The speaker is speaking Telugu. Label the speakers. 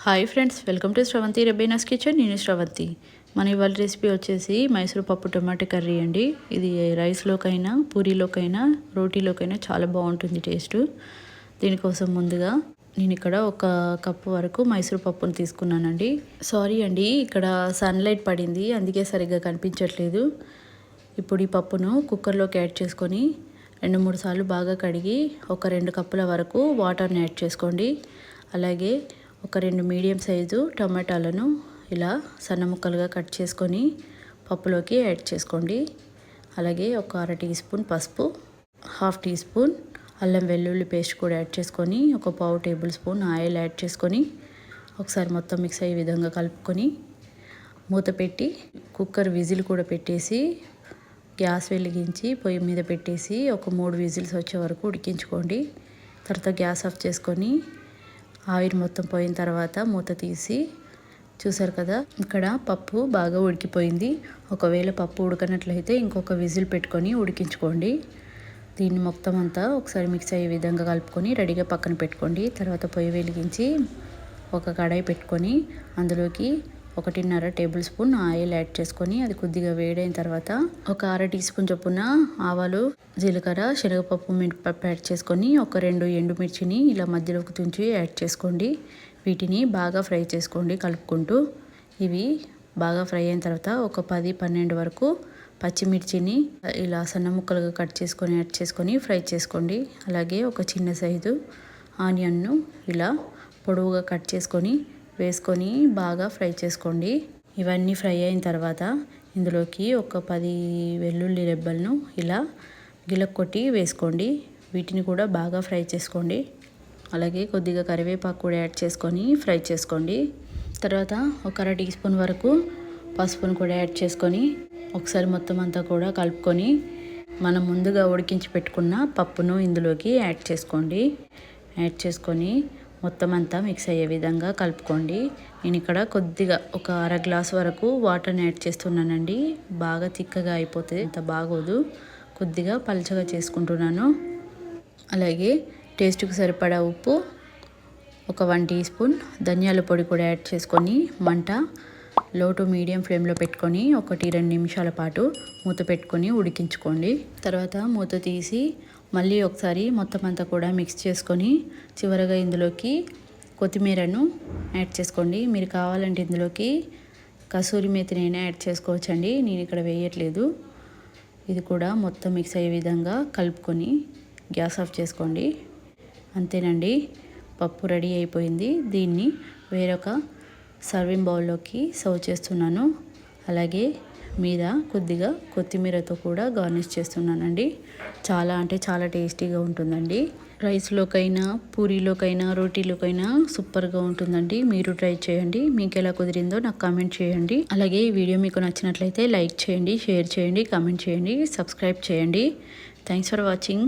Speaker 1: Hi friends, welcome to Sravanthi ERABOINA'S kitchen. నేను శ్రవంతి. మన ఇవాళ రెసిపీ వచ్చేసి మైసూర్ పప్పు టమాటా కర్రీ అండి. ఇది రైస్లోకైనా, పూరీలోకైనా, రోటీలోకైనా చాలా బాగుంటుంది టేస్ట్. దీనికోసం ముందుగా నేను ఇక్కడ 1 కప్పు వరకు మైసూర్ పప్పును తీసుకున్నానండి. సారీ అండి, ఇక్కడ సన్లైట్ పడింది, అందుకే సరిగ్గా కనిపించట్లేదు. ఇప్పుడు ఈ పప్పును కుక్కర్లోకి యాడ్ చేసుకొని 2-3 సార్లు బాగా కడిగి 2 కప్పుల వరకు వాటర్ని యాడ్ చేసుకోండి. అలాగే 2 మీడియం సైజు టమాటాలను ఇలా సన్న ముక్కలుగా కట్ చేసుకొని పప్పులోకి యాడ్ చేసుకోండి. అలాగే 1/2 టీ స్పూన్ పసుపు, 1/2 టీ స్పూన్ అల్లం వెల్లుల్లి పేస్ట్ కూడా యాడ్ చేసుకొని 1/4 టేబుల్ స్పూన్ ఆయిల్ యాడ్ చేసుకొని ఒకసారి మొత్తం మిక్స్ అయ్యే విధంగా కలుపుకొని మూత పెట్టి కుక్కర్ విజిల్ కూడా పెట్టేసి గ్యాస్ వెలిగించి పొయ్యి మీద పెట్టేసి 3 విజిల్స్ వచ్చే వరకు ఉడికించుకోండి. తర్వాత గ్యాస్ ఆఫ్ చేసుకొని ఆవిరి మొత్తం పోయిన తర్వాత మూత తీసి చూసారు కదా, ఇక్కడ పప్పు బాగా ఉడికిపోయింది. ఒకవేళ పప్పు ఉడకనట్లయితే ఇంకొక విజిల్ పెట్టుకొని ఉడికించుకోండి. దీన్ని మొత్తం అంతా ఒకసారి మిక్స్ అయ్యే విధంగా కలుపుకొని రెడీగా పక్కన పెట్టుకోండి. తర్వాత పొయ్యి వెలిగించి ఒక కడాయి పెట్టుకొని అందులోకి 1.5 టేబుల్ స్పూన్ ఆయిల్ యాడ్ చేసుకొని అది కొద్దిగా వేడైన తర్వాత 1/2 టీ స్పూన్ చొప్పున ఆవాలు, జీలకర్ర, శనగపప్పు, మినపప్పు యాడ్ చేసుకొని 2 ఎండుమిర్చిని ఇలా మధ్యలోకి తుంచి యాడ్ చేసుకోండి. వీటిని బాగా ఫ్రై చేసుకోండి కలుపుకుంటూ. ఇవి బాగా ఫ్రై అయిన తర్వాత 10-12 వరకు పచ్చిమిర్చిని ఇలా సన్న ముక్కలుగా కట్ చేసుకొని యాడ్ చేసుకొని ఫ్రై చేసుకోండి. అలాగే ఒక చిన్న సైజు ఆనియన్ను ఇలా పొడవుగా కట్ చేసుకొని వేసుకొని బాగా ఫ్రై చేసుకోండి. ఇవన్నీ ఫ్రై అయిన తర్వాత ఇందులోకి 10 వెల్లుల్లి రెబ్బలను ఇలా గిలక్కొట్టి వేసుకోండి. వీటిని కూడా బాగా ఫ్రై చేసుకోండి. అలాగే కొద్దిగా కరివేపాకు కూడా యాడ్ చేసుకొని ఫ్రై చేసుకోండి. తర్వాత 1/2 టీ స్పూన్ వరకు పసుపును కూడా యాడ్ చేసుకొని ఒకసారి మొత్తం అంతా కూడా కలుపుకొని మనం ముందుగా ఉడికించి పెట్టుకున్న పప్పును ఇందులోకి యాడ్ చేసుకోండి. యాడ్ చేసుకొని మొత్తం అంతా మిక్స్ అయ్యే విధంగా కలుపుకోండి. నేను ఇక్కడ కొద్దిగా 1/2 గ్లాస్ వరకు వాటర్ని యాడ్ చేస్తున్నానండి. బాగా తిక్కగా అయిపోతుంది, అంత బాగోదు. కొద్దిగా పల్చగా చేసుకుంటున్నాను. అలాగే టేస్ట్కి సరిపడా ఉప్పు, 1 టీ స్పూన్ ధనియాల పొడి కూడా యాడ్ చేసుకొని మంట లో టు మీడియం ఫ్లేమ్లో పెట్టుకొని 1-2 నిమిషాల పాటు మూత పెట్టుకొని ఉడికించుకోండి. తర్వాత మూత తీసి మళ్ళీ ఒకసారి మొత్తం అంతా కూడా మిక్స్ చేసుకొని చివరగా ఇందులోకి కొత్తిమీరను యాడ్ చేసుకోండి. మీరు కావాలంటే ఇందులోకి కసూరి మేతినైనా యాడ్ చేసుకోవచ్చండి, నేను ఇక్కడ వేయట్లేదు. ఇది కూడా మొత్తం మిక్స్ అయ్యే విధంగా కలుపుకొని గ్యాస్ ఆఫ్ చేసుకోండి. అంతేనండి, పప్పు రెడీ అయిపోయింది. దీన్ని వేరొక సర్వింగ్ బౌల్లోకి సర్వ్ చేస్తున్నాను. అలాగే మీద కొద్దిగా కొత్తిమీరతో కూడా గార్నిష్ చేస్తున్నానండి. చాలా అంటే చాలా టేస్టీగా ఉంటుందండి. రైస్లోకైనా, పూరీలోకైనా, రోటీలోకైనా సూపర్గా ఉంటుందండి. మీరు ట్రై చేయండి. మీకు ఎలా కుదిరిందో నాకు కామెంట్ చేయండి. అలాగే ఈ వీడియో మీకు నచ్చినట్లయితే లైక్ చేయండి, షేర్ చేయండి, కామెంట్ చేయండి, సబ్స్క్రైబ్ చేయండి. Thanks for watching.